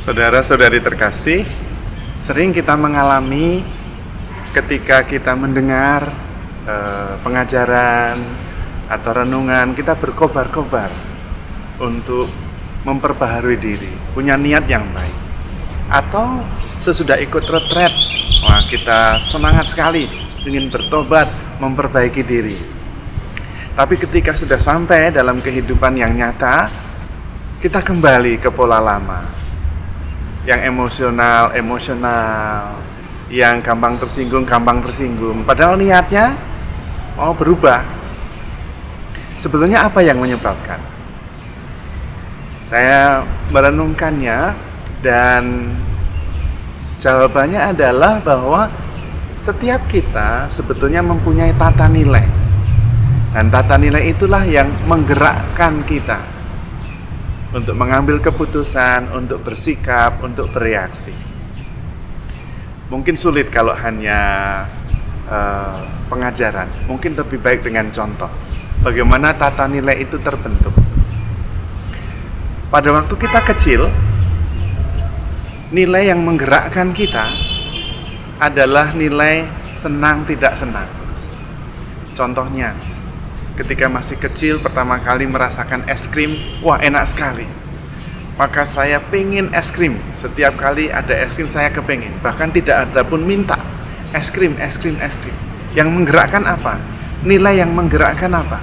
Saudara-saudari terkasih, sering kita mengalami ketika kita mendengar pengajaran atau renungan, kita berkobar-kobar untuk memperbaharui diri, punya niat yang baik. Atau sesudah ikut retret, wah kita semangat sekali ingin bertobat, memperbaiki diri. Tapi ketika sudah sampai dalam kehidupan yang nyata, kita kembali ke pola lama, yang emosional, yang gampang tersinggung. Padahal niatnya mau berubah. Sebetulnya apa yang menyebabkan? Saya merenungkannya dan jawabannya adalah bahwa setiap kita sebetulnya mempunyai tata nilai. Dan tata nilai itulah yang menggerakkan kita untuk mengambil keputusan, untuk bersikap, untuk bereaksi. Mungkin sulit kalau hanya pengajaran, mungkin lebih baik dengan contoh. Bagaimana tata nilai itu terbentuk. Pada waktu kita kecil, nilai yang menggerakkan kita adalah nilai senang tidak senang. Contohnya, ketika masih kecil pertama kali merasakan es krim, wah enak sekali. Maka saya pengen es krim. Setiap kali ada es krim saya kepengin. Bahkan tidak ada pun minta es krim. Yang menggerakkan apa? Nilai yang menggerakkan apa?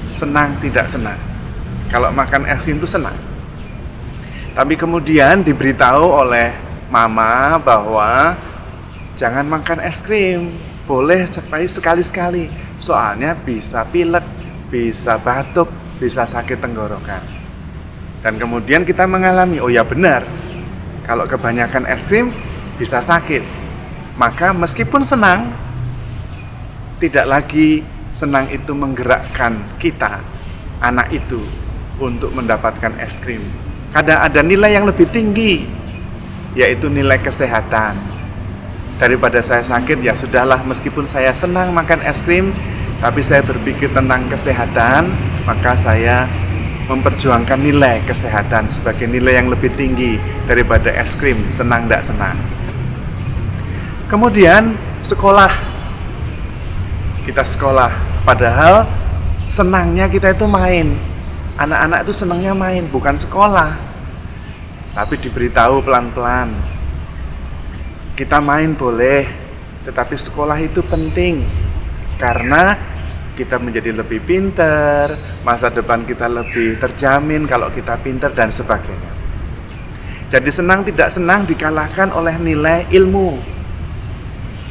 Senang tidak senang. Kalau makan es krim itu senang. Tapi kemudian diberitahu oleh mama bahwa jangan makan es krim. Boleh sekali-sekali. Soalnya bisa pilek, bisa batuk, bisa sakit tenggorokan. Dan kemudian kita mengalami, oh ya benar, kalau kebanyakan es krim bisa sakit. Maka meskipun senang, tidak lagi senang itu menggerakkan kita, anak itu, untuk mendapatkan es krim. Kadang ada nilai yang lebih tinggi, yaitu nilai kesehatan. Daripada saya sakit, ya sudahlah, meskipun saya senang makan es krim, tapi saya berpikir tentang kesehatan, maka saya memperjuangkan nilai kesehatan sebagai nilai yang lebih tinggi daripada es krim, senang tidak senang. Kemudian sekolah, kita sekolah, padahal senangnya kita itu main. Anak-anak itu senangnya main, bukan sekolah. Tapi diberitahu pelan-pelan, kita main boleh, tetapi sekolah itu penting karena kita menjadi lebih pintar, masa depan kita lebih terjamin kalau kita pintar dan sebagainya. Jadi senang tidak senang dikalahkan oleh nilai ilmu.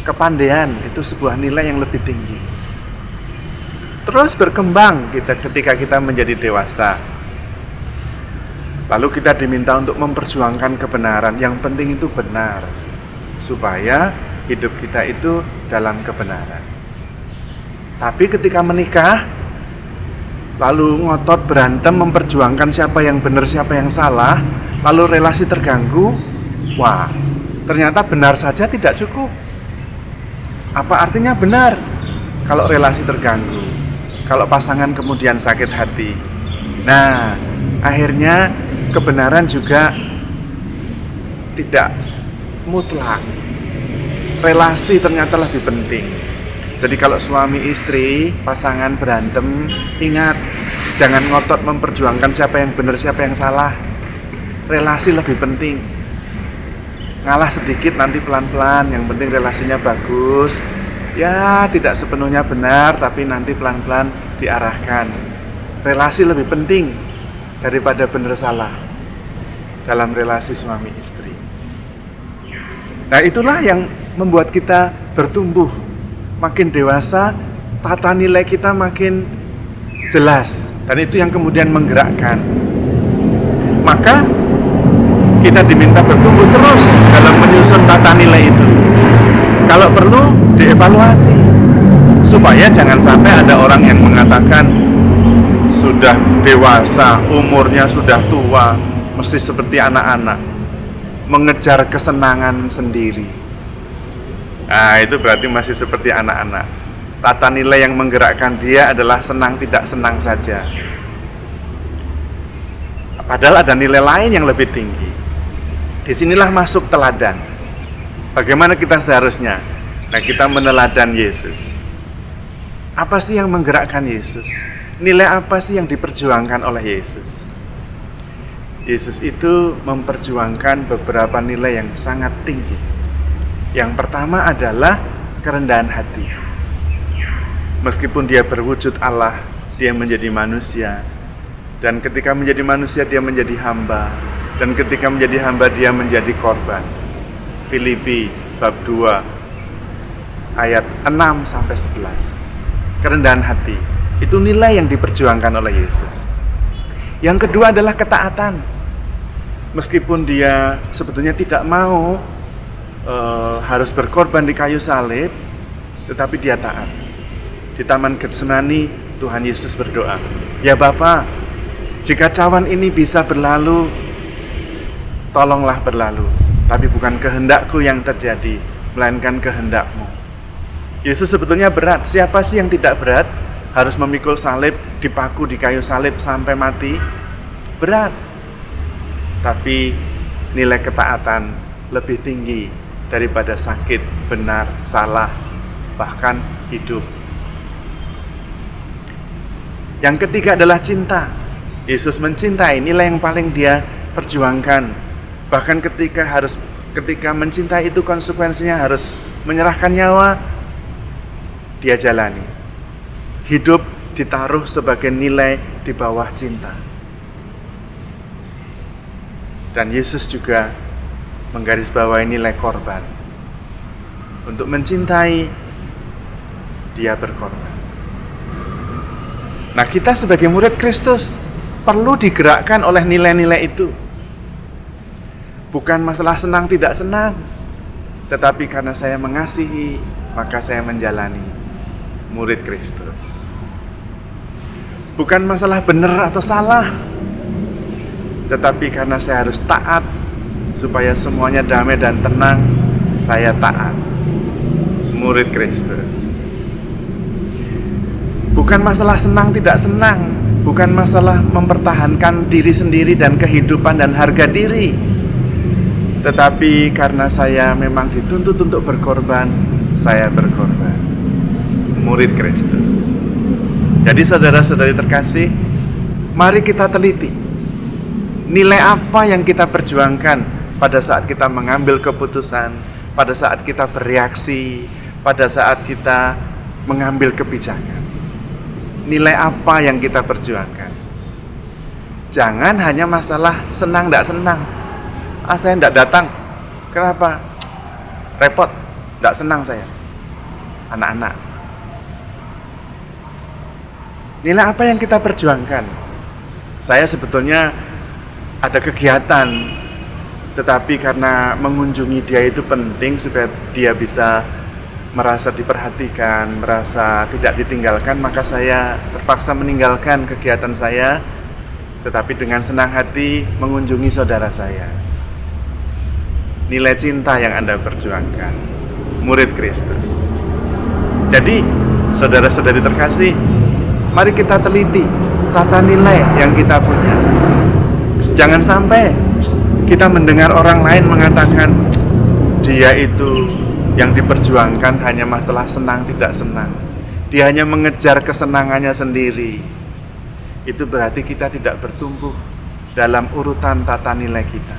Kepandaian itu sebuah nilai yang lebih tinggi. Terus berkembang ketika kita menjadi dewasa. Lalu kita diminta untuk memperjuangkan kebenaran. Yang penting itu benar, supaya hidup kita itu dalam kebenaran. Tapi ketika menikah, lalu ngotot berantem memperjuangkan siapa yang benar, siapa yang salah, lalu relasi terganggu, wah, ternyata benar saja tidak cukup. Apa artinya benar? Kalau relasi terganggu, kalau pasangan kemudian sakit hati. Nah, akhirnya kebenaran juga tidak mutlak. Relasi ternyata lebih penting. Jadi kalau suami istri, pasangan berantem, ingat, jangan ngotot memperjuangkan siapa yang benar, siapa yang salah. Relasi lebih penting. Ngalah sedikit nanti pelan-pelan, yang penting relasinya bagus. Ya, tidak sepenuhnya benar, tapi nanti pelan-pelan diarahkan. Relasi lebih penting daripada benar salah dalam relasi suami istri. Nah, itulah yang membuat kita bertumbuh. Makin dewasa, tata nilai kita makin jelas. Dan itu yang kemudian menggerakkan. Maka kita diminta bertumbuh terus dalam menyusun tata nilai itu. Kalau perlu, dievaluasi. Supaya jangan sampai ada orang yang mengatakan sudah dewasa, umurnya sudah tua, mesti seperti anak-anak, mengejar kesenangan sendiri. Nah, itu berarti masih seperti anak-anak. Tata nilai yang menggerakkan dia adalah senang tidak senang saja. Padahal ada nilai lain yang lebih tinggi. Disinilah masuk teladan. Bagaimana kita seharusnya? Nah, kita meneladan Yesus. Apa sih yang menggerakkan Yesus? Nilai apa sih yang diperjuangkan oleh Yesus? Yesus itu memperjuangkan beberapa nilai yang sangat tinggi. Yang pertama adalah kerendahan hati. Meskipun dia berwujud Allah, dia menjadi manusia. Dan ketika menjadi manusia, dia menjadi hamba. Dan ketika menjadi hamba, dia menjadi korban. Filipi bab 2 ayat 6-11. Kerendahan hati, itu nilai yang diperjuangkan oleh Yesus. Yang kedua adalah ketaatan. Meskipun dia sebetulnya tidak mau harus berkorban di kayu salib, tetapi dia taat. Di Taman Getsemani, Tuhan Yesus berdoa, "Ya Bapa, jika cawan ini bisa berlalu, tolonglah berlalu. Tapi bukan kehendakku yang terjadi, melainkan kehendak-Mu." Yesus sebetulnya berat. Siapa sih yang tidak berat? Harus memikul salib, dipaku di kayu salib sampai mati? Berat. Tapi nilai ketaatan lebih tinggi daripada sakit, benar, salah, bahkan hidup. Yang ketiga adalah cinta. Yesus mencintai, nilai yang paling dia perjuangkan. Bahkan ketika mencintai itu konsekuensinya harus menyerahkan nyawa, dia jalani. Hidup ditaruh sebagai nilai di bawah cinta. Dan Yesus juga menggarisbawahi nilai korban. Untuk mencintai, dia berkorban. Nah, kita sebagai murid Kristus perlu digerakkan oleh nilai-nilai itu. Bukan masalah senang tidak senang, tetapi karena saya mengasihi, maka saya menjalani murid Kristus. Bukan masalah benar atau salah, tetapi karena saya harus taat supaya semuanya damai dan tenang, saya taat murid Kristus. Bukan masalah senang tidak senang, bukan masalah mempertahankan diri sendiri dan kehidupan dan harga diri, tetapi karena saya memang dituntut untuk berkorban, saya berkorban. Murid Kristus. Jadi saudara-saudari terkasih, mari kita teliti nilai apa yang kita perjuangkan pada saat kita mengambil keputusan, pada saat kita bereaksi, pada saat kita mengambil kebijakan. Nilai apa yang kita perjuangkan? Jangan hanya masalah senang tidak senang. Saya tidak datang. Kenapa? Repot, tidak senang saya. Anak-anak. Nilai apa yang kita perjuangkan? Saya sebetulnya ada kegiatan, tetapi karena mengunjungi dia itu penting supaya dia bisa merasa diperhatikan, merasa tidak ditinggalkan, maka saya terpaksa meninggalkan kegiatan saya, tetapi dengan senang hati mengunjungi saudara saya. Nilai cinta yang Anda perjuangkan, murid Kristus. Jadi, saudara-saudari terkasih, mari kita teliti tata nilai yang kita punya. Jangan sampai kita mendengar orang lain mengatakan dia itu yang diperjuangkan hanya masalah senang tidak senang. Dia hanya mengejar kesenangannya sendiri. Itu berarti kita tidak bertumbuh dalam urutan tata nilai kita.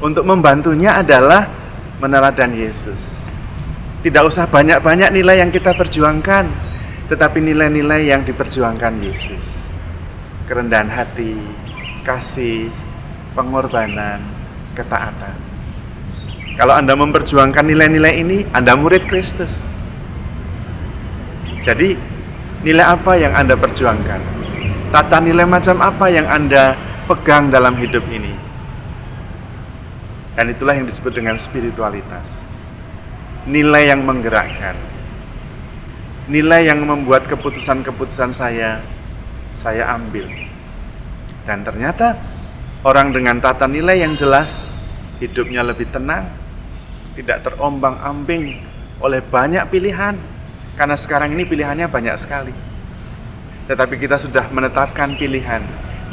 Untuk membantunya adalah meneladan Yesus. Tidak usah banyak-banyak nilai yang kita perjuangkan, tetapi nilai-nilai yang diperjuangkan Yesus. Kerendahan hati, kasih, pengorbanan, ketaatan. Kalau Anda memperjuangkan nilai-nilai ini, Anda murid Kristus. Jadi, nilai apa yang Anda perjuangkan? Tata nilai macam apa yang Anda pegang dalam hidup ini? Dan itulah yang disebut dengan spiritualitas. Nilai yang menggerakkan. Nilai yang membuat keputusan-keputusan saya ambil. Dan ternyata, orang dengan tata nilai yang jelas, hidupnya lebih tenang, tidak terombang-ambing oleh banyak pilihan, karena sekarang ini pilihannya banyak sekali. Tetapi kita sudah menetapkan pilihan,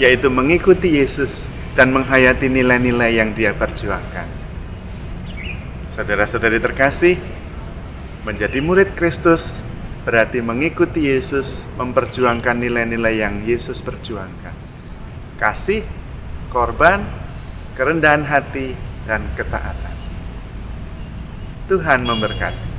yaitu mengikuti Yesus dan menghayati nilai-nilai yang Dia perjuangkan. Saudara-saudari terkasih, menjadi murid Kristus berarti mengikuti Yesus, memperjuangkan nilai-nilai yang Yesus perjuangkan. Kasih, korban, kerendahan hati, dan ketaatan. Tuhan memberkati.